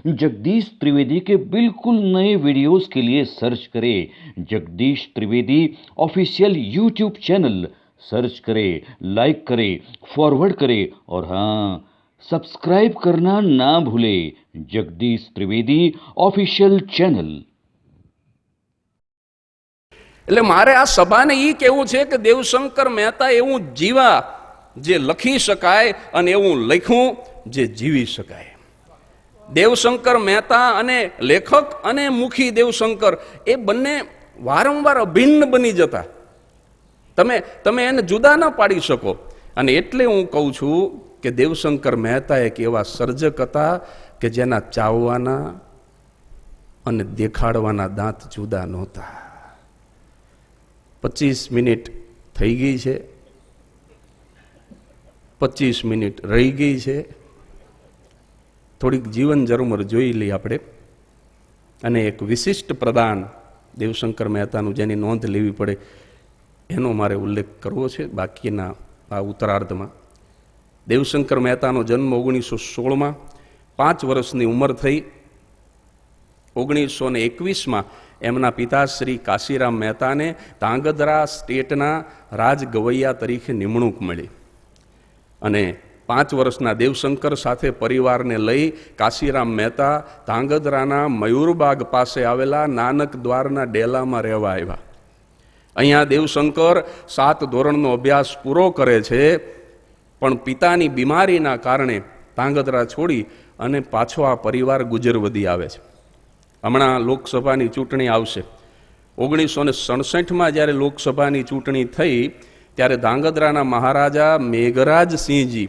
जगदीश त्रिवेदी के बिल्कुल नए वीडियोस के लिए सर्च करें Jagdish Trivedi official YouTube channel. Search करें, लाइक करें, फॉरवर्ड करें और हाँ, सब्सक्राइब करना ना भूलें जगदीश त्रिवेदी ऑफिशियल चैनल। એટલે મારે આ સભાને એ કહેવું છે કે દેવશંકર મહેતા એવું જીવા જે લખી શકાય અને એવું લખ્યું જે જીવી શકાય। દેવશંકર મહેતા અને લેખક અને મુખી દેવશંકર એ બંને વારંવાર અભિન્ન બની જતા। તમે એને જુદા ન પાડી શકો। અને એટલે હું કહું છું કે દેવશંકર મહેતા એક એવા સર્જક હતા કે જેના ચાવવાના અને દેખાડવાના દાંત જુદા નહોતા। 25 મિનિટ થઈ ગઈ છે, 25 મિનિટ રહી ગઈ છે। થોડીક જીવન ઝરમર જોઈ લઈએ આપણે અને એક વિશિષ્ટ પ્રદાન દેવશંકર મહેતાનું જેની નોંધ લેવી પડે એનો મારે ઉલ્લેખ કરવો છે બાકીના આ ઉત્તરાર્ધમાં। દેવશંકર મહેતાનો જન્મ 1916માં, 5 વર્ષની ઉંમર થઈ। 1921માં એમના પિતાશ્રી કાશીરામ મહેતાને ધાંગધ્રા સ્ટેટના રાજગવૈયા તરીકે નિમણૂક મળી અને 5 વર્ષના દેવશંકર સાથે પરિવારને લઈ કાશીરામ મહેતા ધાંગધ્રાના મયુરબાગ પાસે આવેલા નાનક દ્વારના ડેલામાં રહેવા આવ્યા। અહીંયા દેવશંકર 7 ધોરણનો અભ્યાસ પૂરો કરે છે, પણ પિતાની બીમારીના કારણે ધાંગધ્રા છોડી અને પાછો આ પરિવાર ગુજરવદી આવે છે। હમણાં લોકસભાની ચૂંટણી આવશે। 1967માં જ્યારે લોકસભાની ચૂંટણી થઈ ત્યારે ધાંગધ્રાના મહારાજા મેઘરાજસિંહજી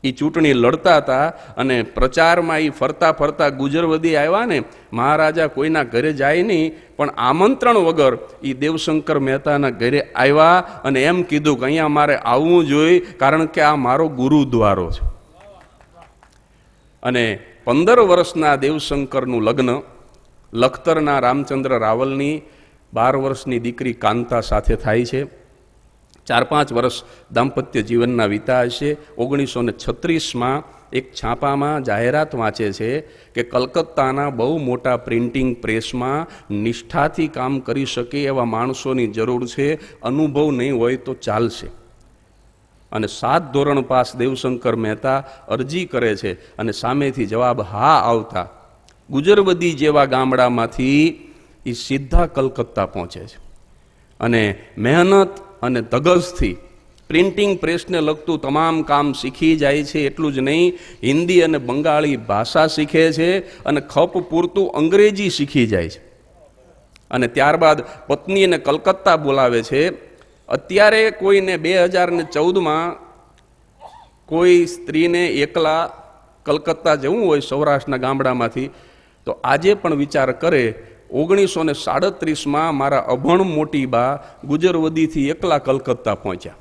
એ ચૂંટણી લડતા હતા અને પ્રચારમાં એ ફરતા ફરતા ગુજરવદી આવ્યા ને મહારાજા કોઈના ઘરે જાય નહીં, પણ આમંત્રણ વગર એ દેવશંકર મહેતાના ઘરે આવ્યા અને એમ કીધું કે અહીંયા મારે આવવું જોઈએ કારણ કે આ મારો ગુરુદ્વારો છે। અને 15 વર્ષના દેવશંકરનું લગ્ન લખતરના રામચંદ્ર રાવલની 12 વર્ષની દીકરી કાંતા સાથે થાય છે। 4-5 વર્ષ દાંપત્ય જીવનના વિતા હશે। 1936માં એક છાપામાં જાહેરાત વાંચે છે કે કલકત્તાના બહુ મોટા પ્રિન્ટિંગ પ્રેસમાં નિષ્ઠાથી કામ કરી શકે એવા માણસોની જરૂર છે, અનુભવ નહીં હોય તો ચાલશે। અને 7 ધોરણ પાસ દેવશંકર મહેતા અરજી કરે છે અને સામેથી જવાબ હા આવતા ગુજરવદી જેવા ગામડામાંથી એ સીધા કલકત્તા પહોંચે છે અને મહેનત અને ધગશથી પ્રિન્ટિંગ પ્રેસને લગતું તમામ કામ શીખી જાય છે। એટલું જ નહીં, હિન્દી અને બંગાળી ભાષા શીખે છે અને ખપ પૂરતું અંગ્રેજી શીખી જાય છે। અને ત્યારબાદ પત્નીને કલકત્તા બોલાવે છે। અત્યારે કોઈને 2014માં કોઈ સ્ત્રીને એકલા કલકત્તા જવું હોય સૌરાષ્ટ્રના ગામડામાંથી તો આજે પણ વિચાર કરે 1937માં મારા અભણ મોટી બા ગુજરવદીથી એકલા કલકત્તા પહોંચ્યા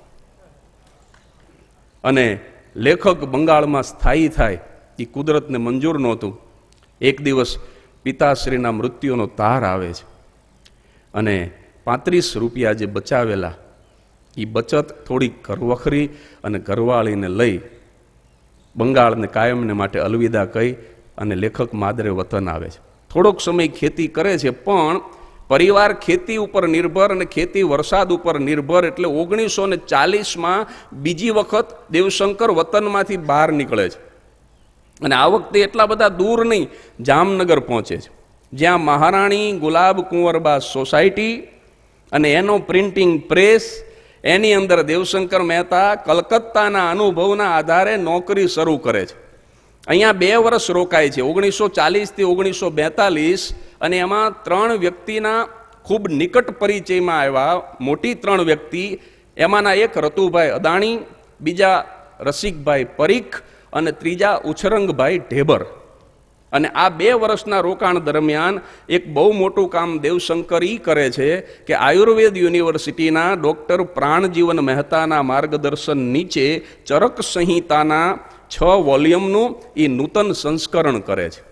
અને લેખક બંગાળમાં સ્થાયી થાય એ કુદરતને મંજૂર નહોતું। એક દિવસ પિતાશ્રીના મૃત્યુનો તાર આવે છે અને 35 રૂપિયા જે બચાવેલા એ બચત થોડીક ઘરવખરી અને ઘરવાળીને લઈ બંગાળને કાયમને માટે અલવિદા કહી અને લેખક માદરે વતન આવે છે। થોડોક સમય ખેતી કરે છે, પણ પરિવાર ખેતી ઉપર નિર્ભર અને ખેતી વરસાદ ઉપર નિર્ભર। એટલે 1940માં બીજી વખત દેવશંકર વતનમાંથી બહાર નીકળે છે અને આ વખતે એટલા બધા દૂર નહીં, જામનગર પહોંચે છે, જ્યાં મહારાણી ગુલાબ કુંવરબા સોસાયટી અને એનો પ્રિન્ટિંગ પ્રેસ, એની અંદર દેવશંકર મહેતા કલકત્તાના અનુભવના આધારે નોકરી શરૂ કરે છે। અહીંયા 2 વર્ષ રોકાય છે, 1940થી 1942, અને એમાં 3 વ્યક્તિના ખૂબ નિકટ પરિચયમાં આવ્યા। મોટી 3 વ્યક્તિ, એમાંના એક રતુભાઈ અદાણી, બીજા રસિકભાઈ પરીખ અને ત્રીજા ઉછરંગભાઈ ઢેબર। અને આ 2 વર્ષના રોકાણ દરમિયાન એક બહુ મોટું કામ દેવશંકર ઈ કરે છે કે આયુર્વેદ યુનિવર્સિટીના ડૉક્ટર પ્રાણજીવન મહેતાના માર્ગદર્શન નીચે ચરક સંહિતાના 6 વોલ્યુમનું એ નૂતન સંસ્કરણ કરે છે।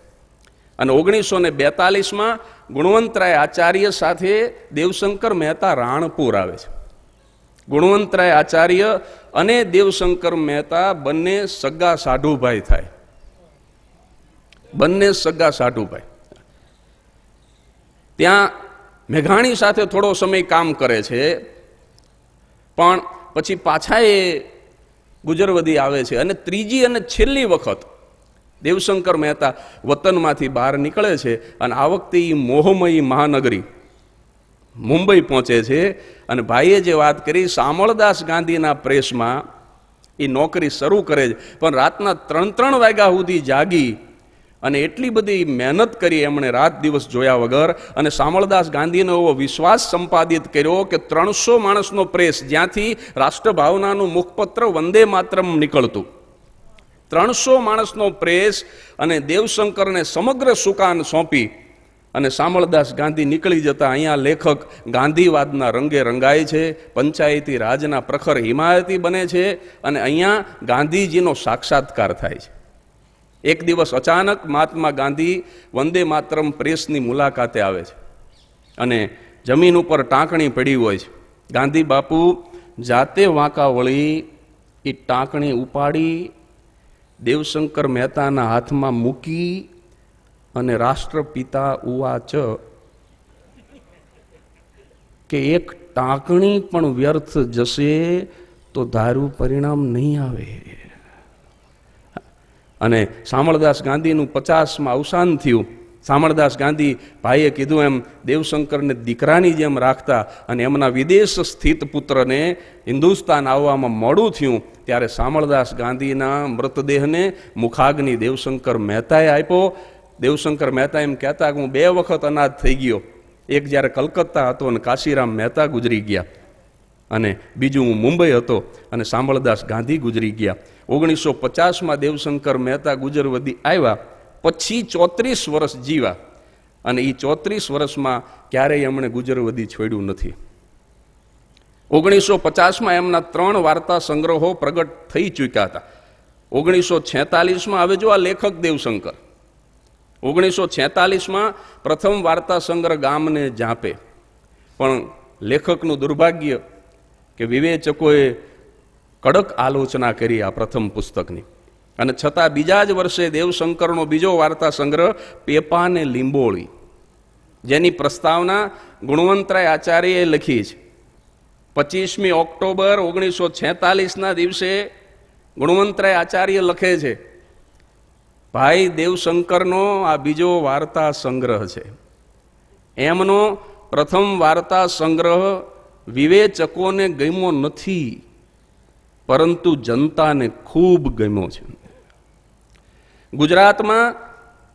અને 1942માં ગુણવંતરાય આચાર્ય સાથે દેવશંકર મહેતા રાણપુર આવે છે। ગુણવંતરાય આચાર્ય અને દેવશંકર મહેતા બંને સગા સાઢુભાઈ થાય। બંને સગા સાટુભાઈ. ત્યાં મેઘાણી સાથે થોડો સમય કામ કરે છે, પણ પછી પાછા એ ગુજરવદી આવે છે. અને ત્રીજી અને છેલ્લી વખત દેવશંકર મહેતા વતનમાંથી બહાર નીકળે છે અને આ વખતે એ મોહમયી મહાનગરી મુંબઈ પહોંચે છે. અને ભાઈએ જે વાત કરી, શામળદાસ ગાંધીના પ્રેસમાં એ નોકરી શરૂ કરે છે, પણ રાતના 3-3 વાગ્યા સુધી જાગી અને એટલી બધી મહેનત કરી એમણે, રાત દિવસ જોયા વગર. અને શામળદાસ ગાંધીનો એવો વિશ્વાસ સંપાદિત કર્યો કે 300 માણસનો પ્રેસ, જ્યાંથી રાષ્ટ્રભાવનાનું મુખપત્ર વંદે માતરમ નીકળતું, 300 માણસનો પ્રેસ અને દેવશંકરને સમગ્ર સુકાન સોંપી અને શામળદાસ ગાંધી નીકળી જતા અહીંયા લેખક ગાંધીવાદના રંગે રંગાય છે, પંચાયતી રાજના પ્રખર હિમાયતી બને છે અને અહીંયા ગાંધીજીનો સાક્ષાત્કાર થાય છે. એક દિવસ અચાનક મહાત્મા ગાંધી વંદે માતરમ પ્રેસની મુલાકાતે આવે છે અને જમીન ઉપર ટાંકણી પડી હોય છે. ગાંધી બાપુ જાતે વાંકા વળી એ ટાંકણી ઉપાડી દેવશંકર મહેતાના હાથમાં મૂકી અને રાષ્ટ્રપિતા ઉવાચ કે એક ટાંકણી પણ વ્યર્થ જશે તો ધારું પરિણામ નહીં આવે. અને શામળદાસ ગાંધીનું 50માં અવસાન થયું. શામળદાસ ગાંધી ભાઈએ કીધું એમ દેવશંકરને દીકરાની જેમ રાખતા અને એમના વિદેશ સ્થિત પુત્રને હિન્દુસ્તાન આવવામાં મોડું થયું ત્યારે શામળદાસ ગાંધીના મૃતદેહને મુખાગ્નિ દેવશંકર મહેતાએ આપ્યો. દેવશંકર મહેતા એમ કહેતા કે હું 2 વખત અનાથ થઈ ગયો, એક જ્યારે કલકત્તા હતો અને કાશીરામ મહેતા ગુજરી ગયા, અને બીજું હું મુંબઈ હતો અને શામળદાસ ગાંધી ગુજરી ગયા. 1950માં દેવશંકર મહેતા ગુજરવદી આવ્યા, પછી 34 વર્ષ જીવા અને એ 34 વર્ષમાં ક્યારેય એમણે ગુજરવદી છોડ્યું નથી. 1950માં એમના 3 વાર્તા સંગ્રહો પ્રગટ થઈ ચૂક્યા હતા. 1946માં હવે જો આ લેખક દેવશંકર, 1946માં પ્રથમ વાર્તા સંગ્રહ ગામને જાપે, પણ લેખકનું દુર્ભાગ્ય કે વિવેચકોએ કડક આલોચના કરી આ પ્રથમ પુસ્તકની, અને છતાં બીજા જ વર્ષે દેવશંકરનો બીજો વાર્તા સંગ્રહ પેપાને લીંબોળી, જેની પ્રસ્તાવના ગુણવંતરાય આચાર્યએ લખી છે. 25મી ઓક્ટોબર 1946ના દિવસે ગુણવંતરાય આચાર્ય લખે છે, ભાઈ દેવશંકરનો આ બીજો વાર્તા સંગ્રહ છે. એમનો પ્રથમ વાર્તા સંગ્રહ વિવેચકોને ગમ્યો નથી, પરંતુ જનતાને ખૂબ ગમ્યો છે. ગુજરાતમાં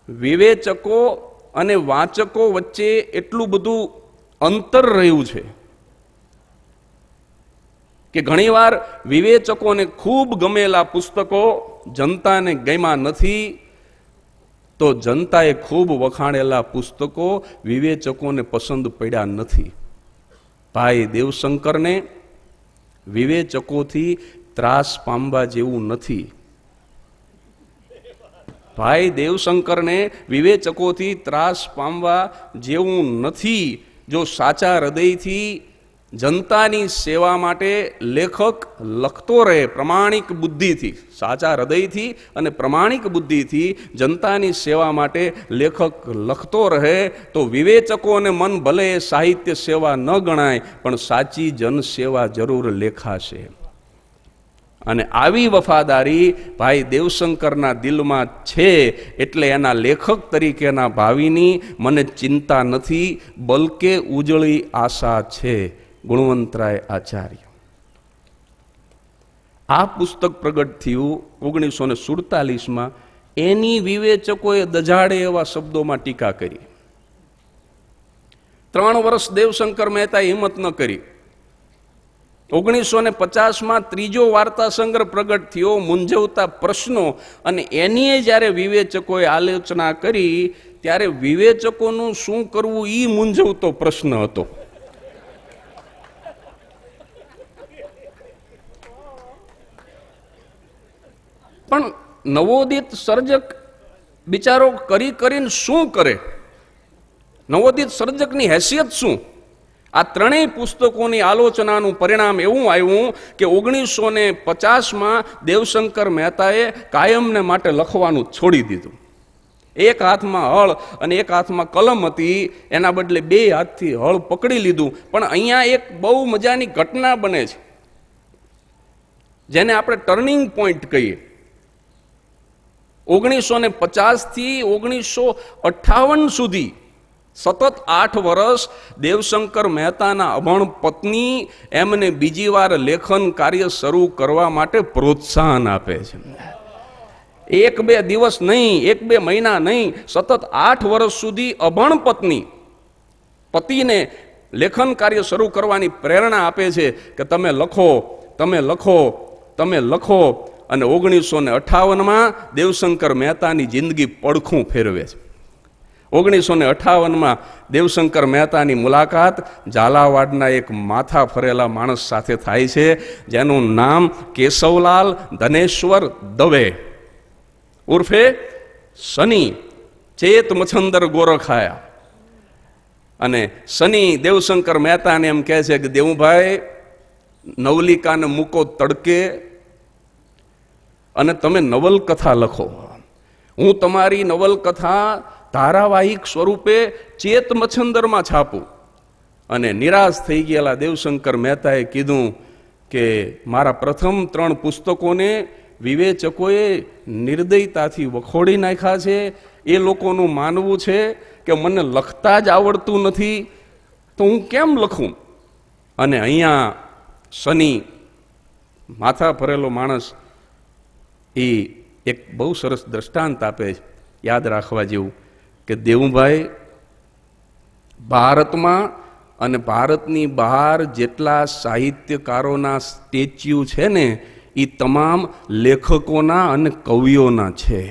વિવેચકો અને વાંચકો વચ્ચે એટલું બધું અંતર રહ્યું છે કે ઘણીવાર વિવેચકોને ખૂબ ગમેલા પુસ્તકો જનતાને ગમ્યા નથી, તો જનતાએ ખૂબ વખાણેલા પુસ્તકો વિવેચકોને પસંદ પડ્યા નથી. ભાઈ દેવશંકરને વિવેચકોથી ત્રાસ પામવા જેવું નથી. ભાઈ દેવશંકરને વિવેચકોથી ત્રાસ પામવા જેવું નથી. જો સાચા હૃદયથી જનતાની સેવા માટે લેખક લખતો રહે, પ્રમાણિક બુદ્ધિથી, સાચા હૃદયથી અને પ્રમાણિક બુદ્ધિથી જનતાની સેવા માટે લેખક લખતો રહે, તો વિવેચકોને મન ભલે એ સાહિત્ય સેવા ન ગણાય, પણ સાચી જનસેવા જરૂર લેખાશે. અને આવી વફાદારી ભાઈ દેવશંકરના દિલમાં છે, એટલે એના લેખક તરીકેના ભાવિની મને ચિંતા નથી, બલકે ઉજળી આશા છે. ગુણવંતરાય આચાર્ય. આ પુસ્તક પ્રગટ થયું 1947માં. એની વિવેચકોએ દજાડે એવા શબ્દોમાં ટીકા કરી. 3 વર્ષ દેવશંકર મહેતાએ હિંમત ન કરી. 1950માં ત્રીજો વાર્તા સંગ્રહ પ્રગટ થયો, મૂંઝવતા પ્રશ્નો, અને એની જ્યારે વિવેચકોએ આલોચના કરી ત્યારે વિવેચકોનું શું કરવું એ મૂંઝવતો પ્રશ્ન હતો. પણ નવોદિત સર્જક બિચારો કરીને શું કરે? નવોદિત સર્જકની હેસિયત શું? આ ત્રણેય પુસ્તકોની આલોચનાનું પરિણામ એવું આવ્યું કે 1950માં દેવશંકર મહેતાએ કાયમને માટે લખવાનું છોડી દીધું. એક હાથમાં હળ અને એક હાથમાં કલમ હતી, એના બદલે બે હાથથી હળ પકડી લીધું. પણ અહીંયા એક બહુ મજાની ઘટના બને છે, જેને આપણે ટર્નિંગ પોઈન્ટ કહીએ. 1950 થી 1958 સુધી સતત 8 વર્ષ દેવશંકર મહેતાના અભણ પત્ની એમને બીજી વાર લેખન કાર્ય શરૂ કરવા માટે પ્રોત્સાહન આપે છે. 1-2 દિવસ નહીં, 1-2 મહિના નહીં, સતત 8 વર્ષ સુધી અભણ પત્ની પતિને લેખન કાર્ય શરૂ કરવાની પ્રેરણા આપે છે કે તમે લખો, તમે લખો, તમે લખો. અને 1958માં દેવશંકર મહેતાની જિંદગી પડખું ફેરવે છે. 1958માં દેવશંકર મહેતાની મુલાકાત ઝાલાવાડના એક માથા ફરેલા માણસ સાથે થાય છે, જેનું નામ કેશવલાલ ધનેશ્વર દવે ઉર્ફે શનિ, ચેત મચ્છંદર ગોરખાયા. અને શનિ દેવશંકર મહેતાને એમ કહે છે કે દેવુભાઈ, નવલિકાને મૂકો તડકે અને તમે નવલકથા લખો. હું તમારી નવલકથા ધારાવાહિક સ્વરૂપે ચેત મચ્છંદરમાં છાપું. અને નિરાશ થઈ ગયેલા દેવશંકર મહેતાએ કીધું કે મારા પ્રથમ 3 પુસ્તકોને વિવેચકોએ નિર્દયતાથી વખોડી નાખ્યા છે. એ લોકોનું માનવું છે કે મને લખતા જ આવડતું નથી, તો હું કેમ લખું? અને અહીંયા શનિ, માથા ફરેલો માણસ, એ એક બહુ સરસ દ્રષ્ટાંત આપે છે, યાદ રાખવા જેવું, કે દેવુભાઈ, ભારતમાં અને ભારતની બહાર જેટલા સાહિત્યકારોના સ્ટેચ્યુ છે ને, એ તમામ લેખકોના અને કવિઓના છે.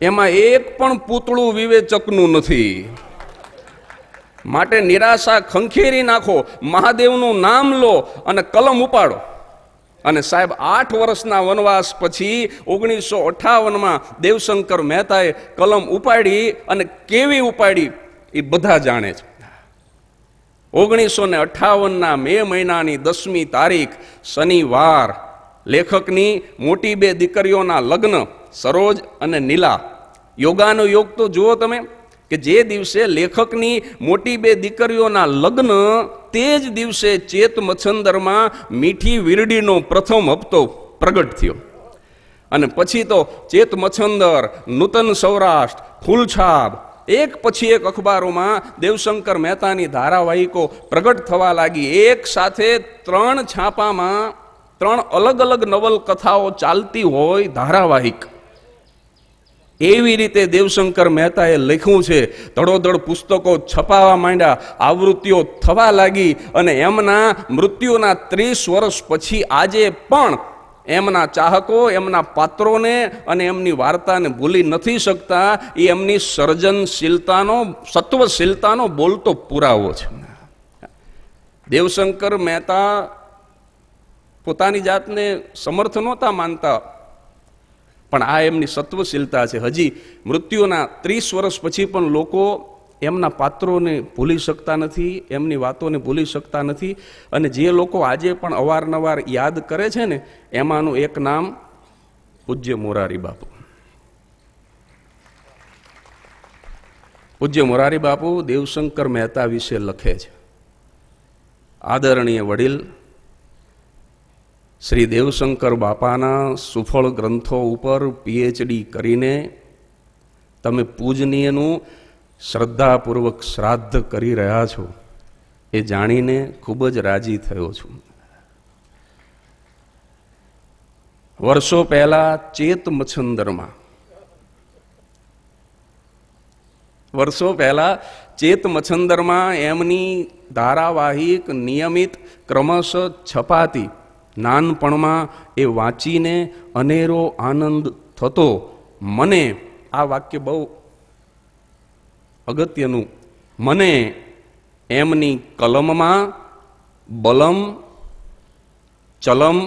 એમાં એક પણ પૂતળું વિવેચકનું નથી. માટે નિરાશા ખંખેરી નાખો, મહાદેવનું નામ લો અને કલમ ઉપાડો. અને સાહેબ, 8 વર્ષના વનવાસ પછી 1958માં દેવશંકર મહેતાએ કલમ ઉપાડી, અને કેવી ઉપાડી એ બધા જાણે છે. 1958ના મે મહિનાની 10મી તારીખ શનિવાર લેખકની મોટી 2 દીકરીઓના લગ્ન, સરોજ અને નીલા. યોગાનો યોગ તો જુઓ તમે, કે જે દિવસે લેખકની મોટી 2 દીકરીઓના લગ્ન, તે જ દિવસે ચેત મચ્છંદરમાં મીઠી વીરડીનો પ્રથમ હપ્તો પ્રગટ થયો. અને પછી તો ચેત મચ્છંદર, નૂતન સૌરાષ્ટ્ર, ફૂલછાપ, એક પછી એક અખબારોમાં દેવશંકર મહેતાની ધારાવાહિકો પ્રગટ થવા લાગી. એક સાથે 3 છાપામાં 3 અલગ અલગ નવલકથાઓ ચાલતી હોય, ધારાવાહિક. એવી રીતે દેવશંકર મહેતાએ લખ્યું છે. ધડોધડ પુસ્તકો છપાવા માંડ્યા, આવૃત્તિઓ થવા લાગી. અને એમના મૃત્યુના 30 વર્ષ પછી આજે પણ એમના ચાહકો એમના પાત્રોને અને એમની વાર્તાને ભૂલી નથી શકતા. એ એમની સર્જનશીલતાનો, સત્વશીલતાનો બોલતો પુરાવો છે. દેવશંકર મહેતા પોતાની જાતને સમર્થ નહોતા માનતા, પણ આ એમની સત્વશીલતા છે. હજી મૃત્યુના 30 વર્ષ પછી પણ લોકો એમના પાત્રોને ભૂલી શકતા નથી, એમની વાતોને ભૂલી શકતા નથી. અને જે લોકો આજે પણ અવારનવાર યાદ કરે છે ને, એમાંનું એક નામ પૂજ્ય મોરારી બાપુ. પૂજ્ય મોરારી બાપુ દેવશંકર મહેતા વિશે લખે છે. આદરણીય વડીલ શ્રી દેવશંકર બાપાના સુફળ ગ્રંથો ઉપર PhD કરીને તમે પૂજનીયનું શ્રદ્ધાપૂર્વક શ્રાદ્ધ કરી રહ્યા છો, એ જાણીને ખૂબ જ રાજી થયો છું. વર્ષો પહેલા ચેત મચ્છંદરમાં એમની ધારાવાહિક નિયમિત ક્રમશઃ છપાતી. નાનપણમાં એ વાંચીને અનેરો આનંદ થતો. મને આ વાક્ય બહુ અગત્યનું, મને એમની કલમમાં બલમ, ચલમ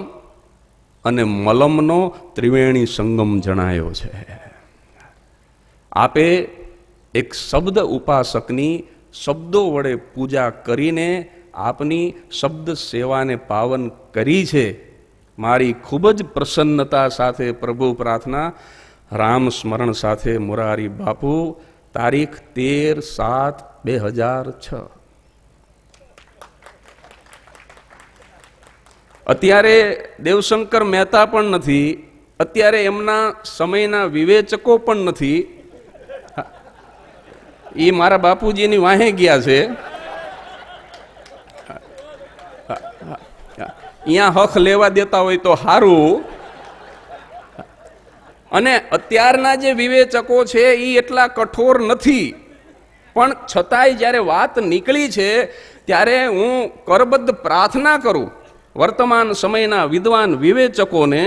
અને મલમનો ત્રિવેણી સંગમ જણાયો છે. આપે એક શબ્દ ઉપાસકની શબ્દો વડે પૂજા કરીને આપની શબ્દ સેવાને પાવન કરી છે. મારી ખૂબ જ પ્રસન્નતા સાથે પ્રભુ પ્રાર્થના, રામ સ્મરણ સાથે મોરારી બાપુ, તારીખ 13/7/2006. અત્યારે દેવશંકર મહેતા પણ નથી, અત્યારે એમના સમયના વિવેચકો પણ નથી. એ મારા બાપુજીની વાહે ગયા છે. અહીંયા હક લેવા દેતા હોય તો સારું. અને અત્યારના જે વિવેચકો છે એ એટલા કઠોર નથી, પણ છતાંય જ્યારે વાત નીકળી છે ત્યારે હું કરબદ્ધ પ્રાર્થના કરું વર્તમાન સમયના વિદ્વાન વિવેચકોને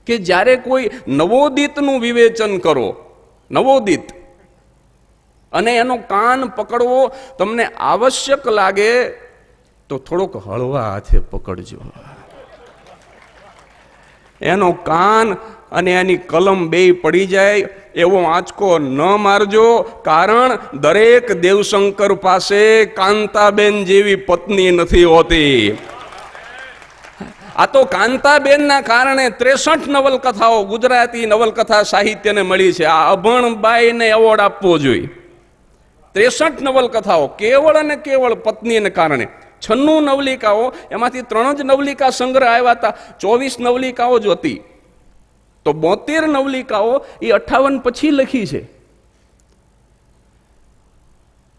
કે જ્યારે કોઈ નવોદિતનું વિવેચન કરો, નવોદિત, અને એનો કાન પકડવો તમને આવશ્યક લાગે તો થોડોક હળવા હાથે પકડજો. એનો કાન અને એની કલમ બેય પડી જાય એવો આંચકો ન મારજો, કારણ દરેક દેવશંકર પાસે કાંતાબેન જેવી પત્ની નથી હોતી. આ તો કાંતાબેનના કારણે 63 નવલકથાઓ ગુજરાતી નવલકથા સાહિત્યને મળી છે. આ અભણબાઈને એવોર્ડ આપવો જોઈએ. 63 નવલકથાઓ કેવળ અને કેવળ પત્નીને કારણે. 96 નવલિકાઓ, એમાંથી 3 જ નવલિકા સંગ્રહ આવ્યા હતા, 24 નવલિકાઓ જ હતી. તો 72 નવલિકાઓ એ 58 પછી લખી છે.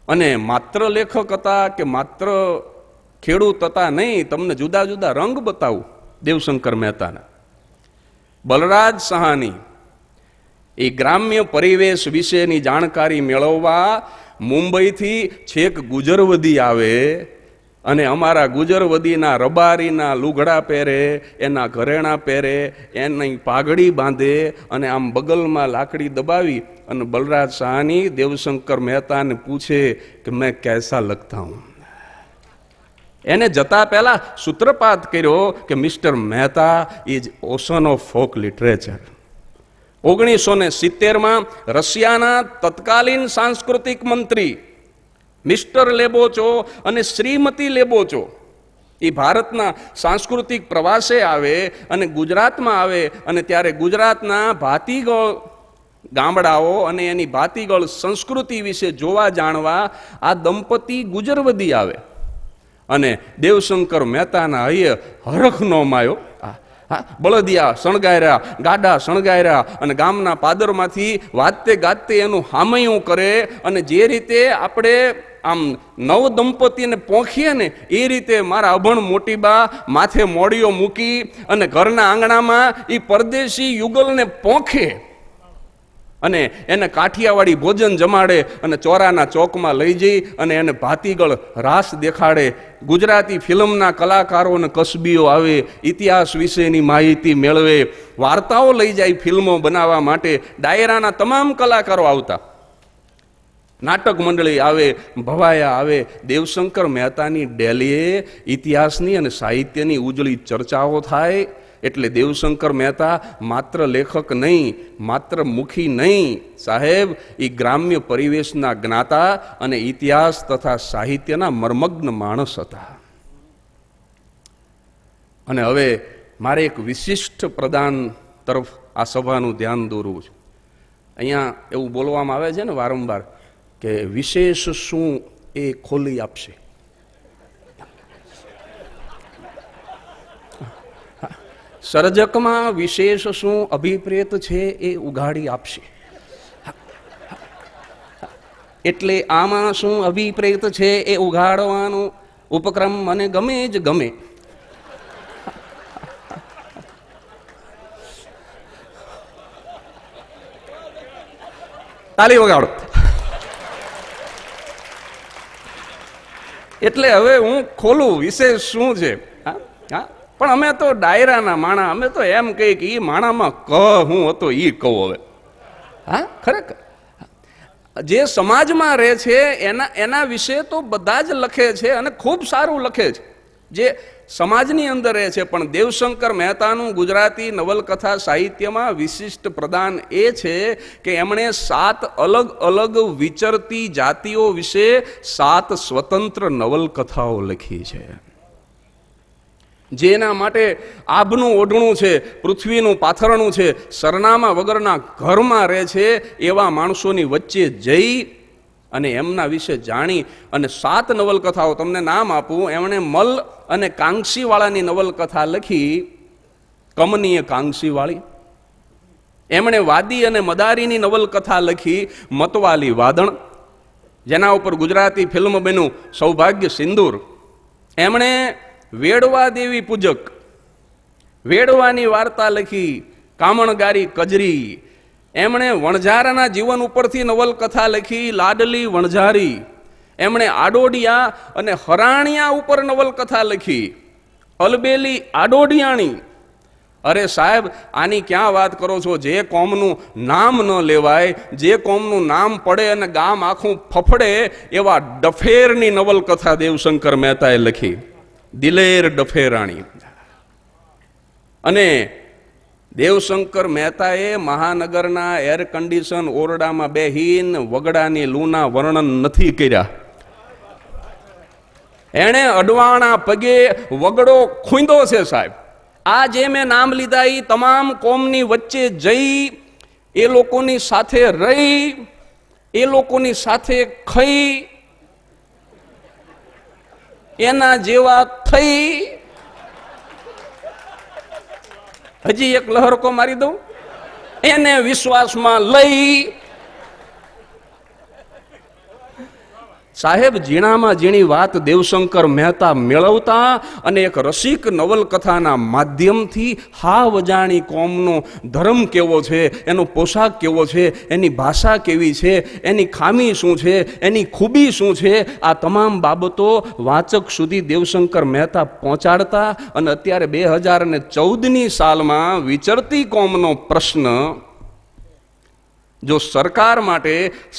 અને માત્ર લેખક હતા કે માત્ર ખેડૂત હતા નહીં, તમને જુદા જુદા રંગ બતાવું દેવશંકર મહેતાના. બલરાજ સહાની એ ગ્રામ્ય પરિવેશ વિશેની જાણકારી મેળવવા મુંબઈથી છેક ગુજરવદી આવે અને અમારા ગુજરવદીના રબારીના લુગડા પહેરે, એના ઘરેણા પહેરે, એની પાઘડી બાંધે અને આમ બગલમાં લાકડી દબાવી અને બલરાજ સહાની દેવશંકર મહેતાને પૂછે કે મેં कैसा लगता हूं. એને જતા પહેલા સૂત્રપાત કર્યો કે mister Mehta is ocean of folk literature. 1970માં રશિયાના તત્કાલીન સાંસ્કૃતિક મંત્રી મિસ્ટર લેબોચો અને શ્રીમતી લેબોચો એ ભારતના સાંસ્કૃતિક પ્રવાસે આવે અને ગુજરાતમાં આવે, અને ત્યારે ગુજરાતના ભાતીગળ ગામડાઓ અને એની ભાતીગળ સંસ્કૃતિ વિશે જોવા જાણવા આ દંપતી ગુજરવદી આવે. અને દેવશંકર મહેતાના હૈયે હરખ નો માયો. બળદિયા શણગાર્યા, ગાડા શણગાર્યા, અને ગામના પાદરમાંથી વાજતે ગાજતે એનું હામયું કરે. અને જે રીતે આપણે આમ નવ દંપતીને પોંખીએ ને એ રીતે મારા અભણ મોટીબા માથે મોડીઓ મૂકી અને ઘરના આંગણામાં એ પરદેશી યુગલને પોંખે અને એને કાઠિયાવાડી ભોજન જમાડે અને ચોરાના ચોકમાં લઈ જઈ અને એને ભાતીગળ રાસ દેખાડે. ગુજરાતી ફિલ્મના કલાકારો અને કસબીઓ આવે, ઇતિહાસ વિશેની માહિતી મેળવે, વાર્તાઓ લઈ જાય ફિલ્મો બનાવવા માટે. ડાયરાના તમામ કલાકારો આવતા, નાટક મંડળી આવે, ભવાયા આવે. દેવશંકર મહેતાની ડેલીએ ઇતિહાસની અને સાહિત્યની ઉજળી ચર્ચાઓ થાય. એટલે દેવશંકર મહેતા માત્ર લેખક નહીં, માત્ર મુખી નહીં, સાહેબ એ ગ્રામ્ય પરિવેશના જ્ઞાતા અને ઇતિહાસ તથા સાહિત્યના મર્મગ્ન માણસ હતા. અને હવે મારે એક વિશિષ્ટ પ્રદાન તરફ આ સભાનું ધ્યાન દોરવું છે. અહીંયા એવું બોલવામાં આવે છે ને વારંવાર કે વિશેષ શું એ ખોલી આપશે. સર્જકમાં વિશેષ શું અભિપ્રેત છે એ ઉઘાડી આપશે. એટલે આમાં શું અભિપ્રેત છે એ ઉઘાડવાનો ઉપક્રમ મને ગમે જ ગમે. તાલી વગાડો. એટલે હવે હું ખોલું વિશેષ શું છે. હા, પણ અમે તો ડાયરાના માણા, અમે તો એમ કહીએ કે એ માણામાં હું હતો એ કહું હવે. હા, ખરેખર જે સમાજમાં રહે છે એના વિશે તો બધા જ લખે છે અને ખૂબ સારું લખે છે. જે સમાજની અંદર રહે છે. પણ દેવશંકર મહેતાનું ગુજરાતી નવલકથા સાહિત્યમાં વિશિષ્ટ પ્રદાન એ છે કે એમણે 7 અલગ અલગ વિચરતી જાતિઓ વિશે 7 સ્વતંત્ર નવલકથાઓ લખી છે. જેના માટે આભનું ઓઢણું છે, પૃથ્વીનું પાથરણું છે, સરનામા વગરના ઘરમાં રહે છે એવા માણસોની વચ્ચે જઈ અને એમના વિશે જાણી અને 7 નવલકથાઓ તમને નામ આપું. એમણે મલ અને કાંક્ષીવાળાની નવલકથા લખી, કમનીય કાંક્ષીવાળી. એમણે વાદી અને મદારીની નવલકથા લખી, મતવાલી વાદણ, જેના ઉપર ગુજરાતી ફિલ્મ બન્યું સૌભાગ્ય સિંદૂર. એમણે વેડવા દેવી પૂજક, વેડવાની વાર્તા લખી, કામણગારી કજરી. એમણે વણઝારાના જીવન ઉપરથી નવલકથા લખી, લાડલી વણઝારી. એમણે આડોડિયા અને હરાણિયા ઉપર નવલકથા લખી, અલબેલી આડોડિયાણી. અરે સાહેબ, આની ક્યાં વાત કરો છો? જે કોમનું નામ ન લેવાય, જે કોમનું નામ પડે અને ગામ આખું ફફડે એવા ડફેરની નવલકથા દેવશંકર મહેતાએ લખી, દિલેર ડફેરાણી. અને દેવશંકર મહેતાએ મહાનગરના એર કન્ડિશન ઓરડામાં બેહીન વગડાની લૂના વર્ણન નથી કર્યા. એણે અડવાણા પગે વગડો ખૂંદો છે સાહેબ. આ જે મેં નામ લીધા એ તમામ કોમની વચ્ચે જઈ, એ લોકોની સાથે રહી, એ લોકોની સાથે ખાઈ, એના જેવા થઈ. હજી એક લહરકો મારી દઉં, એને વિશ્વાસમાં લઈ. સાહેબ, ઝીણામાં ઝીણી વાત દેવશંકર મહેતા મેળવતા અને એક રસિક નવલકથાના માધ્યમથી હાવ અજાણી કોમનો ધર્મ કેવો છે, એનો પોશાક કેવો છે, એની ભાષા કેવી છે, એની ખામી શું છે, એની ખૂબી શું છે, આ તમામ બાબતો વાચક સુધી દેવશંકર મહેતા પહોંચાડતા. અને અત્યારે 2014ની સાલમાં વિચરતી કોમનો પ્રશ્ન જો સરકાર માટે,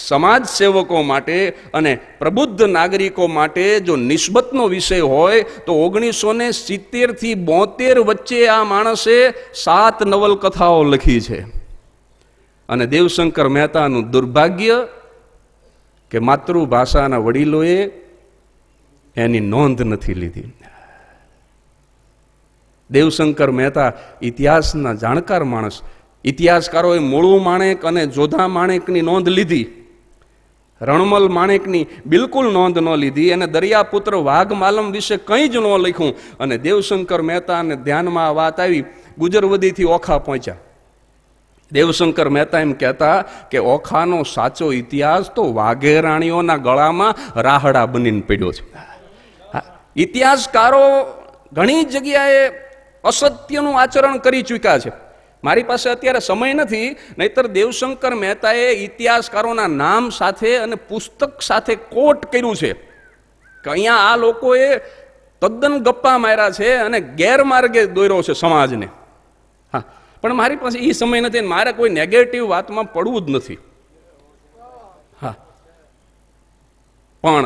સમાજ સેવકો માટે અને પ્રબુદ્ધ નાગરિકો માટે જો નિસ્બતનો વિષય હોય તો 1970 થી 72 વચ્ચે આ માણસે 7 નવલકથાઓ લખી છે. અને દેવશંકર મહેતાનું દુર્ભાગ્ય કે માતૃભાષાના વડીલોએ એની નોંધ નથી લીધી. દેવશંકર મહેતા ઇતિહાસના જાણકાર માણસ. ઇતિહાસકારોએ મૂળું માણેક અને જોધા માણેકની નોંધ લીધી, રણમલ માણેકની બિલકુલ નોંધ ન લીધી, અને દરિયાપુત્ર વાઘમાલમ વિશે કંઈ જ ન લખ્યું. અને દેવશંકર મહેતાને ધ્યાનમાં આ વાત આવી, ગુજરવદીથી ઓખા પહોંચ્યા. દેવશંકર મહેતા એમ કહેતા કે ઓખાનો સાચો ઇતિહાસ તો વાઘેરાણીઓના ગળામાં રાહડા બનીને પડ્યો છે. ઇતિહાસકારો ઘણી જગ્યાએ અસત્યનું આચરણ કરી ચૂક્યા છે. મારી પાસે અત્યારે સમય નથી, નહીતર દેવશંકર મહેતાએ ઇતિહાસકારોના નામ સાથે અને પુસ્તક સાથે કોટ કર્યું છે કે અહીંયા આ લોકોએ તદ્દન ગપ્પા માર્યા છે અને ગેરમાર્ગે દોર્યો છે સમાજને. હા, પણ મારી પાસે એ સમય નથી, મારે કોઈ નેગેટિવ વાતમાં પડવું જ નથી. હા, પણ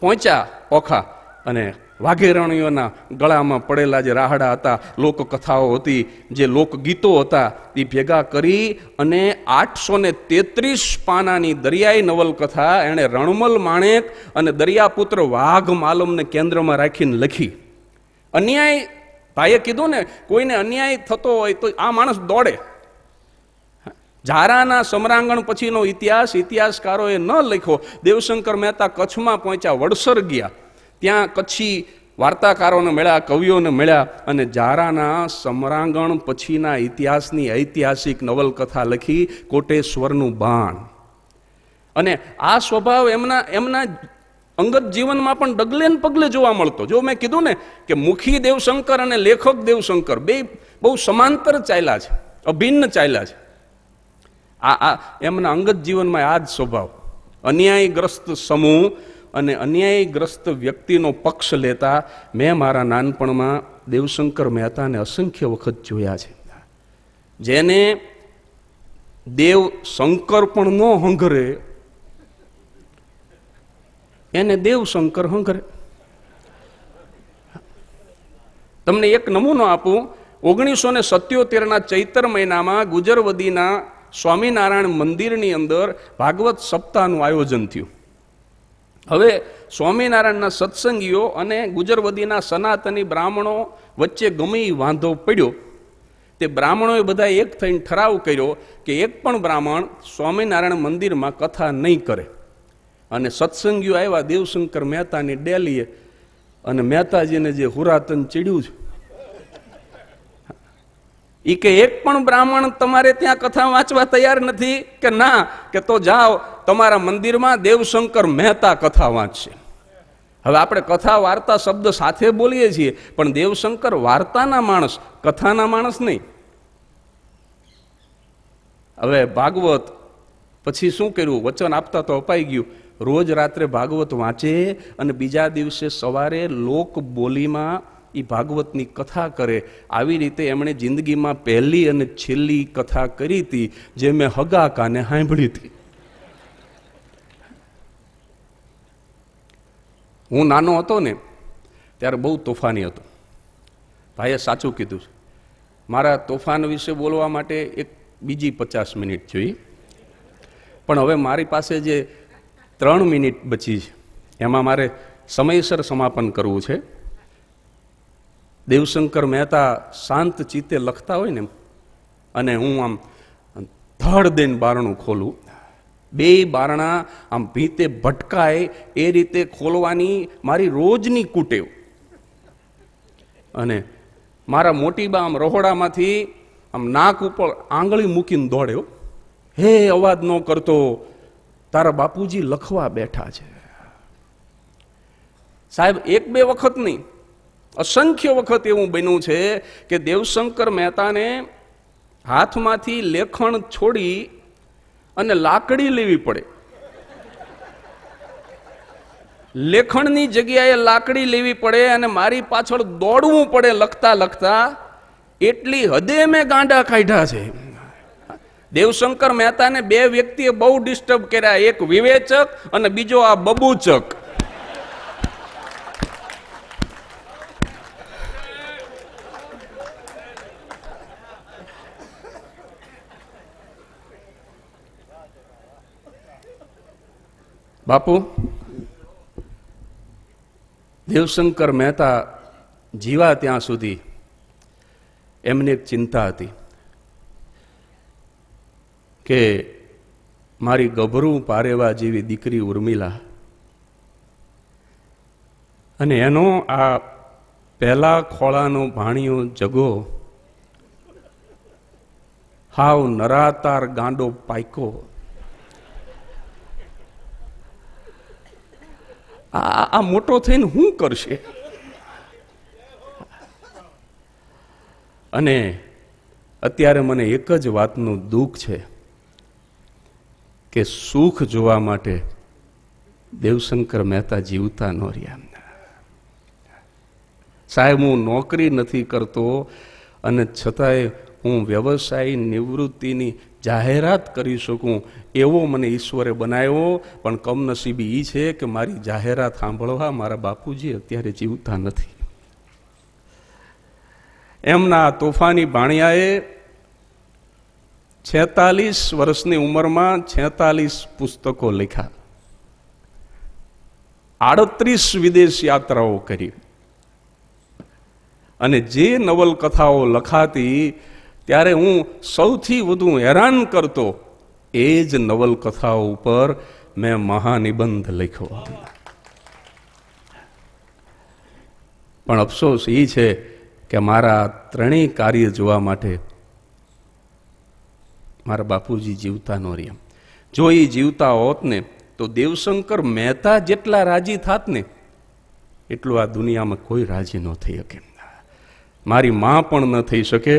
પહોંચ્યા ઓખા અને વાઘેરણીઓના ગળામાં પડેલા જે રાહડા હતા, લોકકથાઓ હતી, જે લોકગીતો હતા, એ ભેગા કરી અને 833 પાનાની દરિયાઈ નવલકથા એણે રણમલ માણેક અને દરિયાપુત્ર વાઘ માલમને કેન્દ્રમાં રાખીને લખી. અન્યાય, ભાઈએ કીધું ને, કોઈને અન્યાય થતો હોય તો આ માણસ દોડે. ઝારાના સમરાંગણ પછીનો ઇતિહાસ ઇતિહાસકારોએ ન લખ્યો. દેવશંકર મહેતા કચ્છમાં પહોંચ્યા, વડસર ગયા, ત્યાં કચ્છી વાર્તાકારોને મળ્યા, કવિઓને મળ્યા અને ઝારાના સમરાંગણ પછીના ઇતિહાસની ઐતિહાસિક નવલકથા લખી, કોટેશ્વરનું બાણ. અને આ સ્વભાવ એમના અંગત જીવનમાં પણ ડગલે ને પગલે જોવા મળતો. જો મેં કીધું ને કે મુખી દેવશંકર અને લેખક દેવશંકર બે બહુ સમાંતર ચાલ્યા છે, અભિન્ન ચાલ્યા છે. આ એમના અંગત જીવનમાં આ જ સ્વભાવ, અન્યાયગ્રસ્ત સમૂહ અને અન્યાયગ્રસ્ત વ્યક્તિનો પક્ષ લેતા મેં મારા નાનપણમાં દેવશંકર મહેતાને અસંખ્ય વખત જોયા છે. જેને દેવ શંકર પણ ન હંગરે એને દેવશંકર હંગરે. તમને એક નમૂનો આપું. 1977ના ચૈત્ર મહિનામાં ગુજરવદીના સ્વામિનારાયણ મંદિરની અંદર ભાગવત સપ્તાહનું આયોજન થયું. હવે સ્વામિનારાયણના સત્સંગીઓ અને ગુજરવદીના સનાતની બ્રાહ્મણો વચ્ચે ગમે એ વાંધો પડ્યો. તે બ્રાહ્મણોએ બધા એક થઈને ઠરાવ કર્યો કે એક પણ બ્રાહ્મણ સ્વામિનારાયણ મંદિરમાં કથા નહીં કરે. અને સત્સંગીઓ આવ્યા દેવશંકર મહેતાની ડેલીએ, અને મહેતાજીને જે હુરાતન ચીડ્યું છે એ કે એક પણ બ્રાહ્મણ તમારે ત્યાં કથા વાંચવા તૈયાર નથી કે ના, કે તો જાઓ તમારા મંદિરમાં દેવશંકર મહેતા કથા વાંચશે. હવે આપણે કથા વાર્તા શબ્દ સાથે બોલીએ છીએ, પણ દેવશંકર વાર્તાના માણસ, કથાના માણસ નહીં. હવે ભાગવત પછી શું કર્યું? વચન આપતા તો અપાઈ ગયું. રોજ રાત્રે ભાગવત વાંચે અને બીજા દિવસે સવારે લોક બોલીમાં એ ભાગવતની કથા કરે. આવી રીતે એમણે જિંદગીમાં પહેલી અને છેલ્લી કથા કરી હતી, જે મેં હગા કાને સાંભળી હતી. હું નાનો હતો ને ત્યારે બહુ તોફાની હતો. ભાઈએ સાચું કીધું છે. મારા તોફાન વિશે બોલવા માટે એક બીજી 50 મિનિટ જોઈએ, પણ હવે મારી પાસે જે 3 મિનિટ બચી છે એમાં મારે સમયસર સમાપન કરવું છે. દેવશંકર મહેતા શાંત ચિત્તે લખતા હોય ને, અને હું આમ ધડ દઈને બારણું ખોલું, 2 બારણા આમ ભીતે ભટકાય એ રીતે ખોલવાની મારી રોજની કુટેવ. અને મારા મોટી બા આમ રહોડામાંથી આમ નાક ઉપર આંગળી મૂકીને દોડ્યો, હે અવાજ ન કરતો, તારા બાપુજી લખવા બેઠા છે. સાહેબ 1-2 વખત નહીં, અસંખ્ય વખત એવું બન્યું છે કે દેવશંકર મહેતાને હાથમાંથી લેખણ છોડી અને લાકડી લેવી પડે. લેખણની જગ્યાએ લાકડી લેવી પડે અને મારી પાછળ દોડવું પડે લખતા લખતા. એટલી હદે મેં ગાંડા કાઢ્યા છે. દેવશંકર મહેતાને 2 વ્યક્તિએ બહુ ડિસ્ટર્બ કર્યા, એક વિવેચક અને બીજો આ બબૂચક. બાપુ, દેવશંકર મહેતા જીવા ત્યાં સુધી એમને એક ચિંતા હતી કે મારી ગભરું પારેવા જેવી દીકરી ઉર્મિલા અને એનો આ પહેલા ખોળાનો ભાણિયો જગો હાવ નરાતાર ગાંડો પાયકો, આ મોટો થઈને શું કરશે? અને અત્યારે મને એક જ વાતનું દુઃખ છે કે સુખ જોવા માટે દેવશંકર મહેતા જીવતા ન રહ્યા. સાહેબ, હું નોકરી નથી કરતો અને છતાંય હું વ્યવસાય નિવૃત્તિની જાહેરાત કરી શકું એવો મને ઈશ્વરે બનાવ્યો, પણ કમનસીબી એ છે કે મારી જાહેરાત સાંભળવા મારા બાપુજી અત્યારે જીવતા નથી. એમના તોફાની ભાણિયાએ 46 વર્ષની ઉંમરમાં 46 પુસ્તકો લખ્યા, 38 વિદેશ યાત્રાઓ કરી, અને જે નવલકથાઓ લખાતી ત્યારે હું સૌથી વધુ હેરાન કરતો એ જ નવલકથાઓ ઉપર મેં મહાનિબંધ લખ્યો. પણ અફસોસ એ છે કે મારા 3 કાર્ય જોવા માટે મારા બાપુજી જીવતા ન રહ્યા. જો એ જીવતા હોત ને તો દેવશંકર મહેતા જેટલા રાજી થાત ને એટલું આ દુનિયામાં કોઈ રાજી ન થઈ શકે. મારી માં પણ ન થઈ શકે,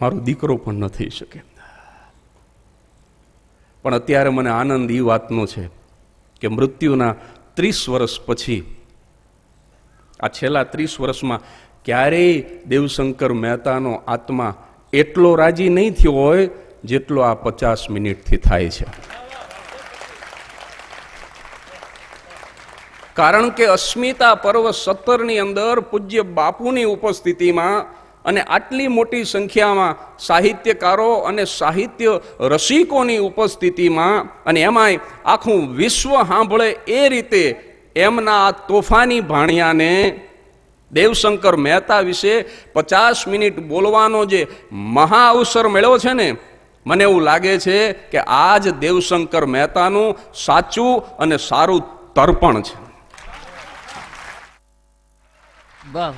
મારો દીકરો પણ ન થઈ શકે. પણ અત્યારે મને આનંદ એ વાતનો છે કે મૃત્યુના 30 વર્ષ પછી, આ છેલ્લા 30 વર્ષમાં ક્યારેય દેવશંકર મહેતાનો આત્મા એટલો રાજી નહીં થયો હોય જેટલો આ 50 મિનિટથી થાય છે. કારણ કે અસ્મિતા પર્વ 17ની અંદર પૂજ્ય બાપુની ઉપસ્થિતિમાં અને આટલી મોટી સંખ્યામાં સાહિત્યકારો અને સાહિત્ય રસિકોની ઉપસ્થિતિમાં અને એમાંય આખું વિશ્વ સાંભળે એ રીતે એમના આ તોફાની ભાણિયાને દેવશંકર મહેતા વિશે 50 મિનિટ બોલવાનો જે મહા અવસર મળ્યો છે ને, મને એવું લાગે છે કે આ જ દેવશંકર મહેતાનું સાચું અને સારું તર્પણ છે. વાહ.